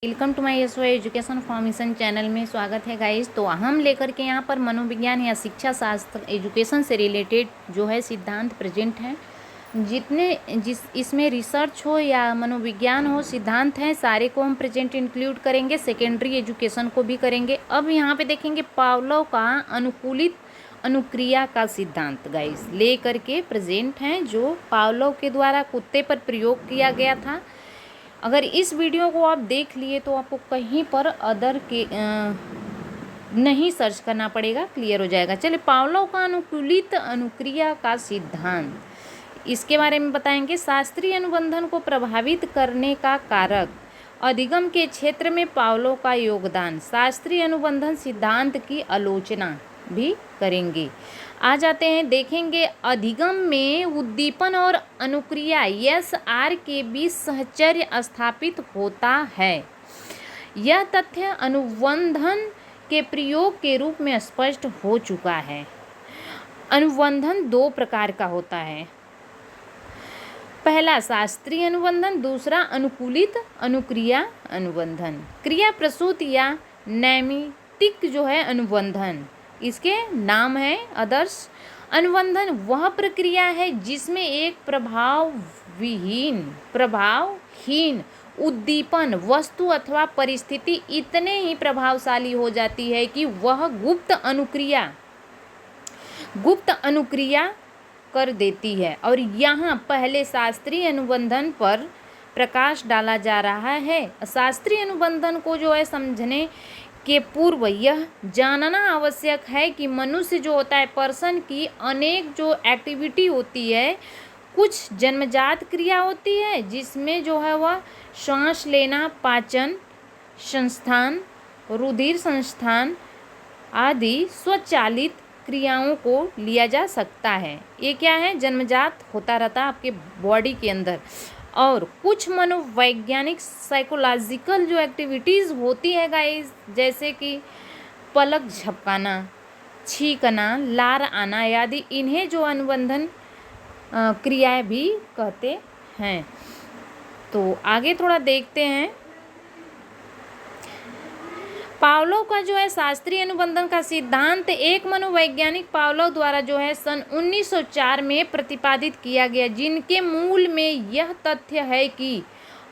Welcome to my SY education formation channel में स्वागत है गाइस। तो हम लेकर के यहाँ पर मनोविज्ञान या शिक्षा शास्त्र एजुकेशन से रिलेटेड जो है सिद्धांत प्रेजेंट हैं। जिस इसमें रिसर्च हो या मनोविज्ञान हो, सिद्धांत हैं सारे को हम प्रेजेंट इंक्लूड करेंगे, सेकेंडरी एजुकेशन को भी करेंगे। अब यहाँ पे देखेंगे पावलोव का अनुकूलित अनुक्रिया का सिद्धांत गाइस ले करके प्रेजेंट हैं, जो पावलोव के द्वारा कुत्ते पर प्रयोग किया गया था। अगर इस वीडियो को आप देख लिए तो आपको कहीं पर अदर के नहीं सर्च करना पड़ेगा, क्लियर हो जाएगा। चलिए, पावलोव का अनुकूलित अनुक्रिया का सिद्धांत, इसके बारे में बताएंगे। शास्त्रीय अनुबंधन को प्रभावित करने का कारक, अधिगम के क्षेत्र में पावलोव का योगदान, शास्त्रीय अनुबंधन सिद्धांत की आलोचना भी करेंगे। आ जाते हैं, देखेंगे अधिगम में उद्दीपन और अनुक्रिया यस आर के बीच सहचर्य स्थापित होता है। यह तथ्य अनुबंधन के प्रयोग के रूप में स्पष्ट हो चुका है। अनुबंधन दो प्रकार का होता है, पहला शास्त्रीय अनुबंधन, दूसरा अनुकूलित अनुक्रिया अनुबंधन। क्रिया प्रसूत या नैमित्तिक जो है अनुबंधन, इसके नाम है आदर्श अनुबंधन। वह प्रक्रिया है जिसमें एक प्रभावहीन उद्दीपन वस्तु अथवा परिस्थिति इतने ही प्रभावशाली हो जाती है कि वह गुप्त अनुक्रिया कर देती है। और यहाँ पहले शास्त्रीय अनुबंधन पर प्रकाश डाला जा रहा है। शास्त्रीय अनुबंधन को जो है समझने के पूर्व यह जानना आवश्यक है कि मनुष्य जो होता है, पर्सन की अनेक जो एक्टिविटी होती है, कुछ जन्मजात क्रिया होती है जिसमें जो है वह सांस लेना, पाचन संस्थान, रुधिर संस्थान आदि स्वचालित क्रियाओं को लिया जा सकता है। ये क्या है, जन्मजात होता रहता है आपके बॉडी के अंदर। और कुछ मनोवैज्ञानिक साइकोलॉजिकल जो एक्टिविटीज़ होती है गाइस, जैसे कि पलक झपकाना, छींकना, लार आना आदि, इन्हें जो अनुबंधन क्रियाएं भी कहते हैं। तो आगे थोड़ा देखते हैं। पावलोव का जो है शास्त्रीय अनुबंधन का सिद्धांत एक मनोवैज्ञानिक पावलोव द्वारा जो है सन 1904 में प्रतिपादित किया गया, जिनके मूल में यह तथ्य है कि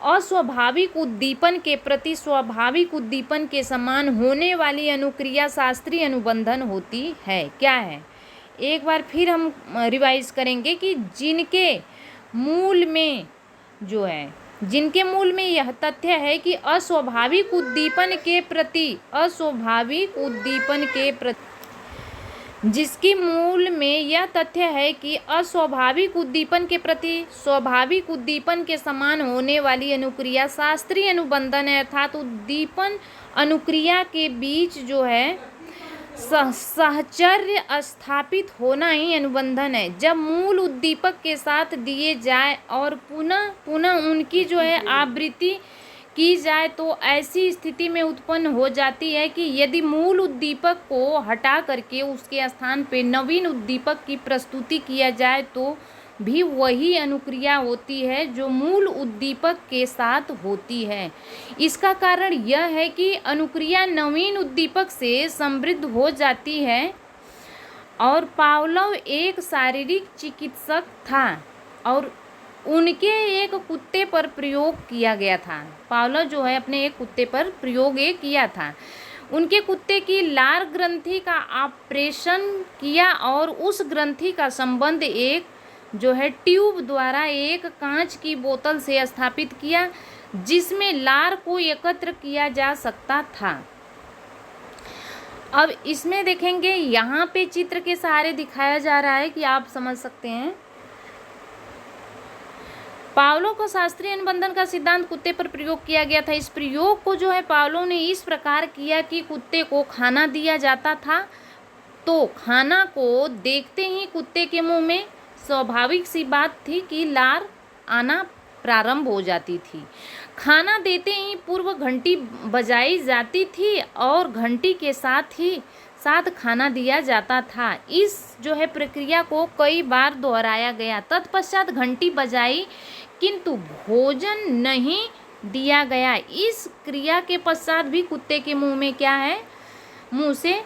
अस्वाभाविक उद्दीपन के प्रति स्वाभाविक उद्दीपन के समान होने वाली अनुक्रिया शास्त्रीय अनुबंधन होती है। क्या है, एक बार फिर हम रिवाइज करेंगे कि जिनके मूल में यह तथ्य है कि अस्वाभाविक उद्दीपन के प्रति जिसकी मूल में यह तथ्य है कि अस्वाभाविक उद्दीपन के प्रति स्वाभाविक उद्दीपन के समान होने वाली अनुक्रिया शास्त्रीय अनुबंधन है। अर्थात उद्दीपन अनुक्रिया के बीच जो है सहचर्य स्थापित होना ही अनुबंधन है। जब मूल उद्दीपक के साथ दिए जाए और पुनः उनकी जो है आवृत्ति की जाए तो ऐसी स्थिति में उत्पन्न हो जाती है कि यदि मूल उद्दीपक को हटा करके उसके स्थान पे नवीन उद्दीपक की प्रस्तुति किया जाए तो भी वही अनुक्रिया होती है जो मूल उद्दीपक के साथ होती है। इसका कारण यह है कि अनुक्रिया नवीन उद्दीपक से समृद्ध हो जाती है। और पावलोव एक शारीरिक चिकित्सक था और उनके एक कुत्ते पर प्रयोग किया गया था। पावलोव जो है अपने एक कुत्ते पर प्रयोग किया था। उनके कुत्ते की लार ग्रंथि का ऑपरेशन किया और उस ग्रंथि का संबंध एक जो है ट्यूब द्वारा एक कांच की बोतल से स्थापित किया, जिसमें लार को एकत्र किया जा सकता था। अब इसमें देखेंगे, यहाँ पे चित्र के सहारे दिखाया जा रहा है कि आप समझ सकते हैं। पावलोव का शास्त्रीय अनुबंधन का सिद्धांत कुत्ते पर प्रयोग किया गया था। इस प्रयोग को जो है पावलोव ने इस प्रकार किया कि कुत्ते को खाना दिया जाता था, तो खाना को देखते ही कुत्ते के मुंह में स्वाभाविक सी बात थी कि लार आना प्रारंभ हो जाती थी। खाना देते ही पूर्व घंटी बजाई जाती थी और घंटी के साथ खाना दिया जाता था। इस जो है प्रक्रिया को कई बार दोहराया गया। तत्पश्चात घंटी बजाई किंतु भोजन नहीं दिया गया। इस क्रिया के पश्चात भी कुत्ते के मुंह में क्या है, मुंह से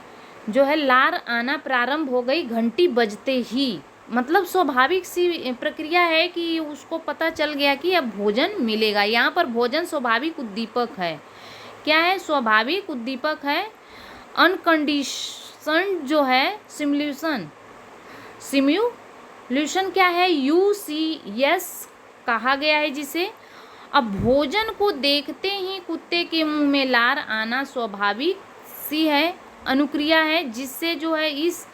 जो है लार आना प्रारंभ हो गई घंटी बजते ही। मतलब स्वाभाविक सी प्रक्रिया है कि उसको पता चल गया कि अब भोजन मिलेगा। यहाँ पर भोजन स्वाभाविक उद्दीपक है। क्या है, स्वाभाविक उद्दीपक है। अनकंडीशनड जो है सिम्युलेशन क्या है, UCS कहा गया है जिसे। अब भोजन को देखते ही कुत्ते के मुंह में लार आना स्वाभाविक सी है अनुक्रिया है, जिससे जो है इस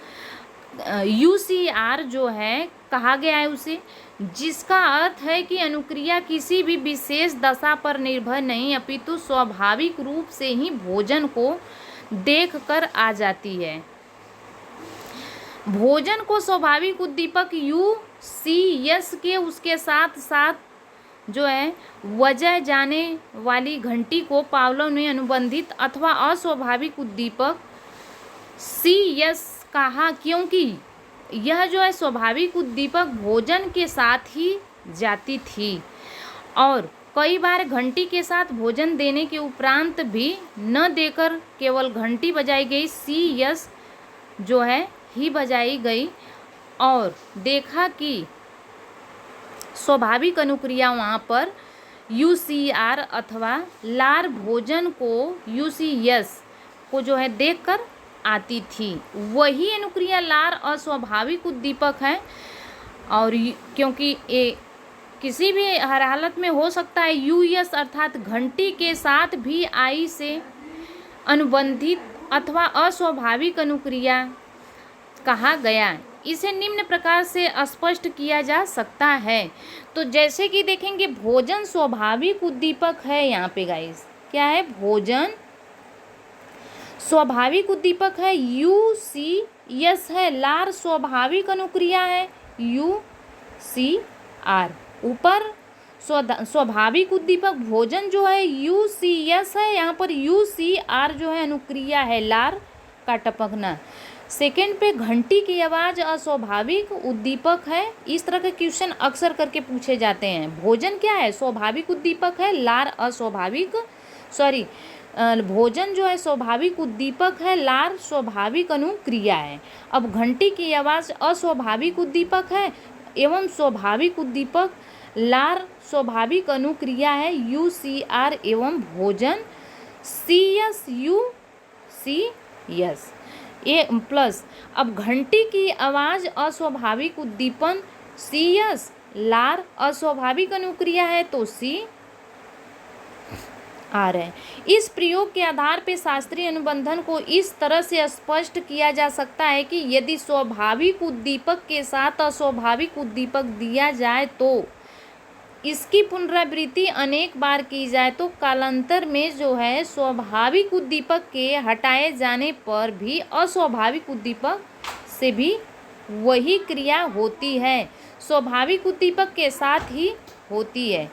UCR जो है कहा गया है उसे, जिसका अर्थ है कि अनुक्रिया किसी भी विशेष दशा पर निर्भर नहीं अपितु स्वाभाविक रूप से ही भोजन को देखकर आ जाती है। भोजन को स्वाभाविक उद्दीपक UCS के उसके साथ साथ जो है बजाए जाने वाली घंटी को पावलोव ने अनुबंधित अथवा अस्वाभाविक उद्दीपक CS कहा, क्योंकि यह जो है स्वाभाविक उद्दीपक भोजन के साथ ही जाती थी और कई बार घंटी के साथ भोजन देने के उपरांत भी न देकर केवल घंटी बजाई गई CS जो है ही बजाई गई और देखा कि स्वाभाविक अनुक्रिया वहाँ पर UCR अथवा लार भोजन को UCS को जो है देखकर आती थी। वही अनुक्रिया लार अस्वाभाविक उद्दीपक है और क्योंकि ये किसी भी हर हालत में हो सकता है। US अर्थात घंटी के साथ भी I से अनुबंधित अथवा अस्वाभाविक अनुक्रिया कहा गया। इसे निम्न प्रकार से स्पष्ट किया जा सकता है। तो जैसे कि देखेंगे भोजन स्वाभाविक उद्दीपक है। यहाँ पे गाइस क्या है, भोजन स्वाभाविक उद्दीपक है, UCS है, लार स्वाभाविक अनुक्रिया है UCR। ऊपर स्वाभाविक उद्दीपक भोजन जो है UCS है, यहाँ पर UCR जो है अनुक्रिया है लार का टपकना। सेकेंड पे घंटी की आवाज़ अस्वाभाविक उद्दीपक है। इस तरह के क्वेश्चन अक्सर करके पूछे जाते हैं। भोजन क्या है, स्वाभाविक उद्दीपक है, लार अस्वाभाविक भोजन जो है स्वाभाविक उद्दीपक है, लार स्वाभाविक अनुक्रिया है। अब घंटी की आवाज़ अस्वाभाविक उद्दीपक है एवं स्वाभाविक उद्दीपक लार स्वाभाविक अनुक्रिया है UCR एवं भोजन CSUCS ए प्लस। अब घंटी की आवाज़ अस्वाभाविक उद्दीपन CS, लार अस्वाभाविक अनुक्रिया है तो CR है। इस प्रयोग के आधार पर शास्त्रीय अनुबंधन को इस तरह से स्पष्ट किया जा सकता है कि यदि स्वाभाविक उद्दीपक के साथ अस्वाभाविक उद्दीपक दिया जाए तो इसकी पुनरावृत्ति अनेक बार की जाए तो कालांतर में जो है स्वाभाविक उद्दीपक के हटाए जाने पर भी अस्वाभाविक उद्दीपक से भी वही क्रिया होती है, स्वाभाविक उद्दीपक के साथ ही होती है।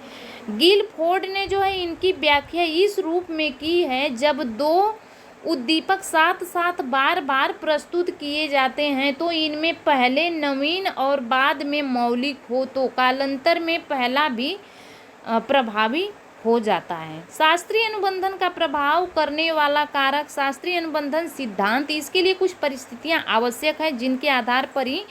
गिलफोर्ड ने जो है इनकी व्याख्या इस रूप में की है, जब दो उद्दीपक साथ साथ बार बार प्रस्तुत किए जाते हैं तो इनमें पहले नवीन और बाद में मौलिक हो तो कालांतर में पहला भी प्रभावी हो जाता है। शास्त्रीय अनुबंधन का प्रभाव करने वाला कारक शास्त्रीय अनुबंधन सिद्धांत। इसके लिए कुछ परिस्थितियां आवश्यक है जिनके आधार पर ही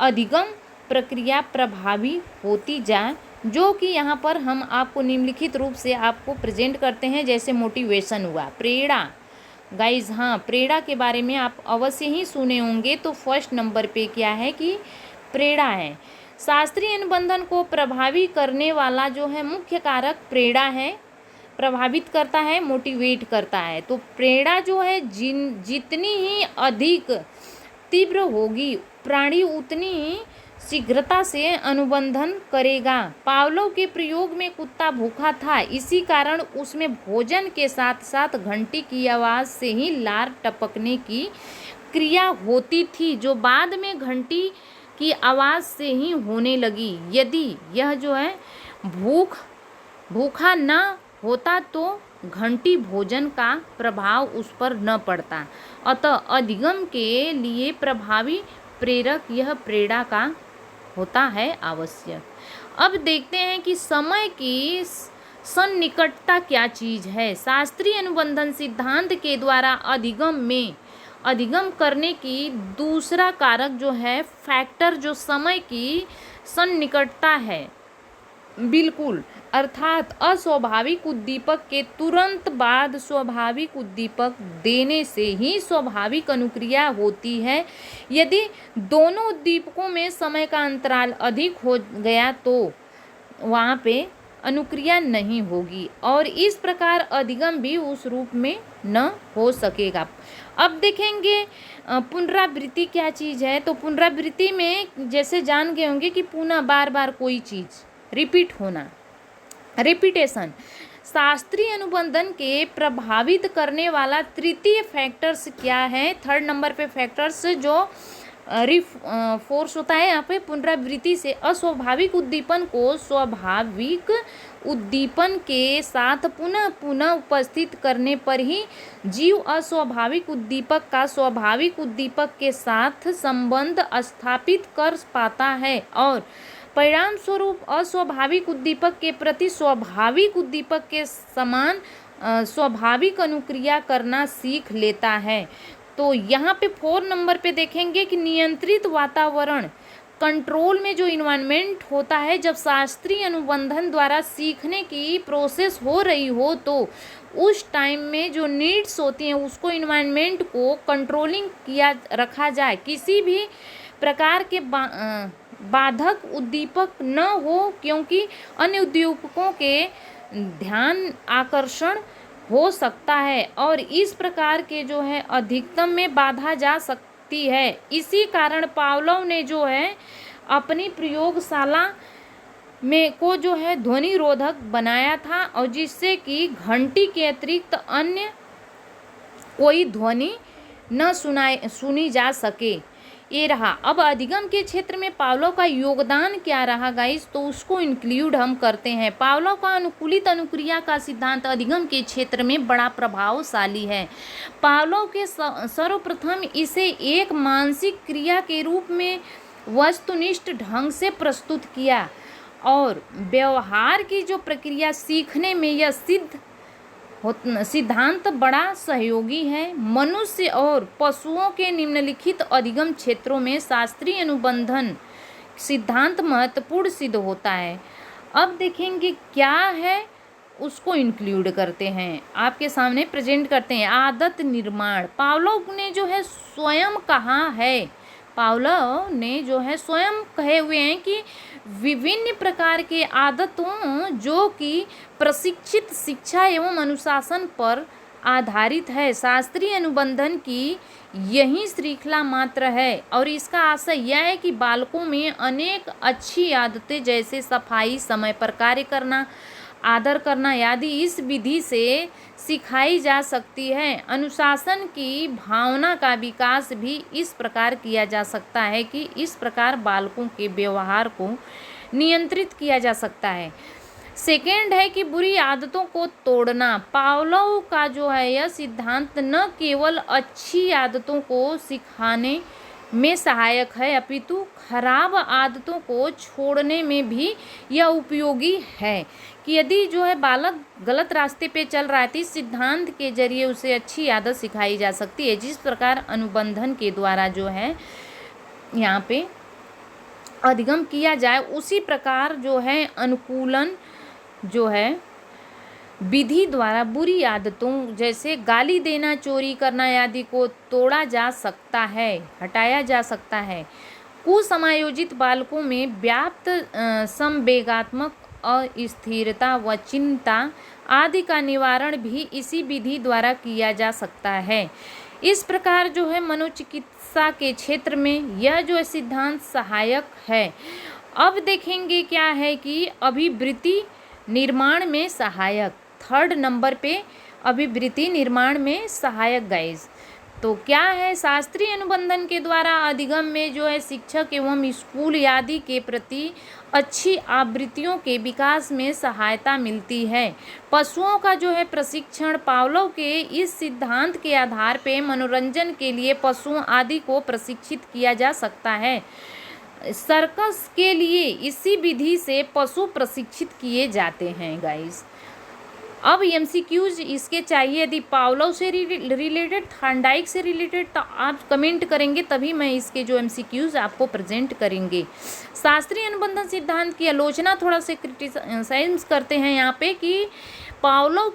अधिगम प्रक्रिया प्रभावी होती जाए, जो कि यहाँ पर हम आपको निम्नलिखित रूप से आपको प्रेजेंट करते हैं। जैसे मोटिवेशन हुआ, प्रेरणा। गाइज हाँ, प्रेरणा के बारे में आप अवश्य ही सुने होंगे। तो फर्स्ट नंबर पे क्या है कि प्रेरणा है। शास्त्रीय अनुबंधन को प्रभावी करने वाला जो है मुख्य कारक प्रेरणा है, प्रभावित करता है, मोटिवेट करता है। तो प्रेरणा जो है जितनी ही अधिक तीव्र होगी प्राणी उतनी ही शीघ्रता से अनुबंधन करेगा। पावलोव के प्रयोग में कुत्ता भूखा था, इसी कारण उसमें भोजन के साथ साथ घंटी की आवाज़ से ही लार टपकने की क्रिया होती थी, जो बाद में घंटी की आवाज़ से ही होने लगी। यदि यह जो है भूखा न होता तो घंटी भोजन का प्रभाव उस पर न पड़ता। अतः अधिगम के लिए प्रभावी प्रेरक यह प्रेरणा का होता है आवश्यक। अब देखते हैं कि समय की सन्निकटता क्या चीज है? शास्त्रीय अनुबंधन सिद्धांत के द्वारा अधिगम करने की दूसरा कारक जो है फैक्टर, जो समय की सन्निकटता है। बिल्कुल, अर्थात अस्वाभाविक उद्दीपक के तुरंत बाद स्वाभाविक उद्दीपक देने से ही स्वाभाविक अनुक्रिया होती है। यदि दोनों उद्दीपकों में समय का अंतराल अधिक हो गया तो वहाँ पे अनुक्रिया नहीं होगी और इस प्रकार अधिगम भी उस रूप में न हो सकेगा। अब देखेंगे पुनरावृत्ति क्या चीज़ है। तो पुनरावृत्ति में जैसे जान गए होंगे कि पुनः बार बार कोई चीज़ रिपीट होना, रिपीटेशन। शास्त्रीय अनुबंधन के प्रभावित करने वाला तृतीय फैक्टर्स क्या है? थर्ड नंबर पे फैक्टर्स जो फोर्स होता है यहाँ पे पुनरावृत्ति से अस्वाभाविक उद्दीपन को स्वाभाविक उद्दीपन के साथ पुनः पुनः उपस्थित करने पर ही जीव अस्वाभाविक उद्दीपक का स्वाभाविक उद्दीपक के साथ संबंध स्थापित कर पाता है और परिणाम स्वरूप अस्वाभाविक उद्दीपक के प्रति स्वाभाविक उद्दीपक के समान स्वाभाविक अनुक्रिया करना सीख लेता है। तो यहाँ पे 4 नंबर पे देखेंगे कि नियंत्रित वातावरण, कंट्रोल में जो इन्वायरमेंट होता है, जब शास्त्रीय अनुबंधन द्वारा सीखने की प्रोसेस हो रही हो तो उस टाइम में जो नीड्स होती हैं उसको इन्वायरमेंट को कंट्रोलिंग किया रखा जाए, किसी भी प्रकार के बाधक उद्दीपक न हो, क्योंकि अन्य उद्दीपकों के ध्यान आकर्षण हो सकता है और इस प्रकार के जो है अधिकतम में बाधा जा सकती है। इसी कारण पावलोव ने जो है अपनी प्रयोगशाला में को जो है ध्वनि रोधक बनाया था और जिससे कि घंटी के अतिरिक्त अन्य कोई ध्वनि न सुनी जा सके। ये रहा। अब अधिगम के क्षेत्र में पावलोव का योगदान क्या रहा गाइस, तो उसको इंक्लूड हम करते हैं। पावलोव का अनुकूलित अनुक्रिया का सिद्धांत अधिगम के क्षेत्र में बड़ा प्रभावशाली है। पावलोव के सर्वप्रथम इसे एक मानसिक क्रिया के रूप में वस्तुनिष्ठ ढंग से प्रस्तुत किया और व्यवहार की जो प्रक्रिया सीखने में यह सिद्धांत बड़ा सहयोगी है। मनुष्य और पशुओं के निम्नलिखित अधिगम क्षेत्रों में शास्त्रीय अनुबंधन सिद्धांत महत्वपूर्ण सिद्ध होता है। अब देखेंगे क्या है, उसको इंक्लूड करते हैं, आपके सामने प्रेजेंट करते हैं। आदत निर्माण, पावलोव ने जो है स्वयं कहा है, पावलोव ने जो है स्वयं कहे हुए हैं कि विभिन्न प्रकार के आदतों जो कि प्रशिक्षित शिक्षा एवं अनुशासन पर आधारित है, शास्त्रीय अनुबंधन की यही श्रृंखला मात्र है और इसका आशय यह है कि बालकों में अनेक अच्छी आदतें जैसे सफाई, समय पर कार्य करना, आदर करना आदि इस विधि से सिखाई जा सकती है। अनुशासन की भावना का विकास भी इस प्रकार किया जा सकता है कि इस प्रकार बालकों के व्यवहार को नियंत्रित किया जा सकता है। सेकेंड है कि बुरी आदतों को तोड़ना। पावलोव का जो है यह सिद्धांत न केवल अच्छी आदतों को सिखाने में सहायक है अपितु खराब आदतों को छोड़ने में भी यह उपयोगी है कि यदि जो है बालक गलत रास्ते पे चल रहा है तो इस सिद्धांत के जरिए उसे अच्छी आदत सिखाई जा सकती है। जिस प्रकार अनुबंधन के द्वारा जो है यहाँ पे अधिगम किया जाए उसी प्रकार जो है अनुकूलन जो है विधि द्वारा बुरी आदतों जैसे गाली देना, चोरी करना आदि को तोड़ा जा सकता है, हटाया जा सकता है। कुसमायोजित बालकों में व्याप्त संवेगात्मक अस्थिरता व चिंता आदि का निवारण भी इसी विधि द्वारा किया जा सकता है। इस प्रकार जो है मनोचिकित्सा के क्षेत्र में यह जो सिद्धांत सहायक है। अब देखेंगे क्या है कि अभिवृत्ति निर्माण में सहायक, थर्ड नंबर पे अभिवृत्ति निर्माण में सहायक गाइस। तो क्या है, शास्त्रीय अनुबंधन के द्वारा अधिगम में जो है शिक्षक एवं स्कूल आदि के प्रति अच्छी आवृत्तियों के विकास में सहायता मिलती है। पशुओं का जो है प्रशिक्षण, पावलोव के इस सिद्धांत के आधार पे मनोरंजन के लिए पशुओं आदि को प्रशिक्षित किया जा सकता है। सर्कस के लिए इसी विधि से पशु प्रशिक्षित किए जाते हैं गाइस। अब एमसीक्यूज इसके चाहिए यदि पावलोव से रिलेटेड, थॉर्नडाइक से रिलेटेड, तो आप कमेंट करेंगे तभी मैं इसके जो एमसीक्यूज आपको प्रेजेंट करेंगे। शास्त्रीय अनुबंधन सिद्धांत की आलोचना थोड़ा से क्रिटिसाइज करते हैं यहाँ पे कि पावलोव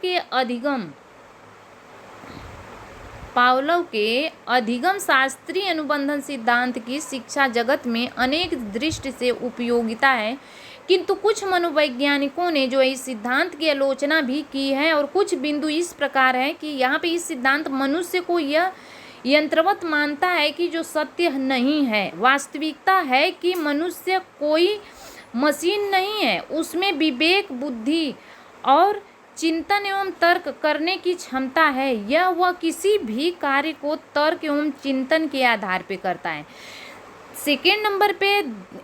के अधिगम शास्त्रीय अनुबंधन सिद्धांत की शिक्षा जगत में अनेक दृष्टि से उपयोगिता है, किंतु कुछ मनोवैज्ञानिकों ने जो इस सिद्धांत की आलोचना भी की है और कुछ बिंदु इस प्रकार है कि यहाँ पे इस सिद्धांत मनुष्य को यह यंत्रवत मानता है कि जो सत्य नहीं है। वास्तविकता है कि मनुष्य कोई मशीन नहीं है, उसमें विवेक, बुद्धि और चिंतन एवं तर्क करने की क्षमता है। यह वह किसी भी कार्य को तर्क एवं चिंतन के आधार पर करता है। सेकेंड नंबर पे,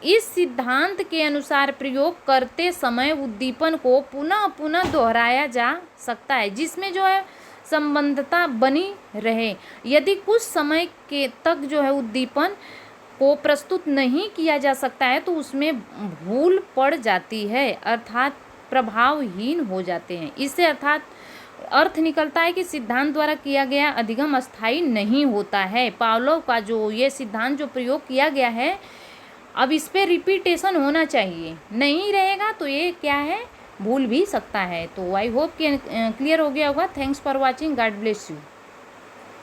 इस सिद्धांत के अनुसार प्रयोग करते समय उद्दीपन को पुनः पुनः दोहराया जा सकता है, जिसमें जो है संबंधता बनी रहे। यदि कुछ समय के तक जो है उद्दीपन को प्रस्तुत नहीं किया जा सकता है तो उसमें भूल पड़ जाती है, अर्थात प्रभावहीन हो जाते हैं। इससे अर्थात अर्थ निकलता है कि सिद्धांत द्वारा किया गया अधिगम अस्थायी नहीं होता है। पावलोव का जो ये सिद्धांत जो प्रयोग किया गया है, अब इस पर रिपीटेशन होना चाहिए, नहीं रहेगा तो ये क्या है, भूल भी सकता है। तो आई होप कि क्लियर हो गया होगा। Thanks for watching, God bless you.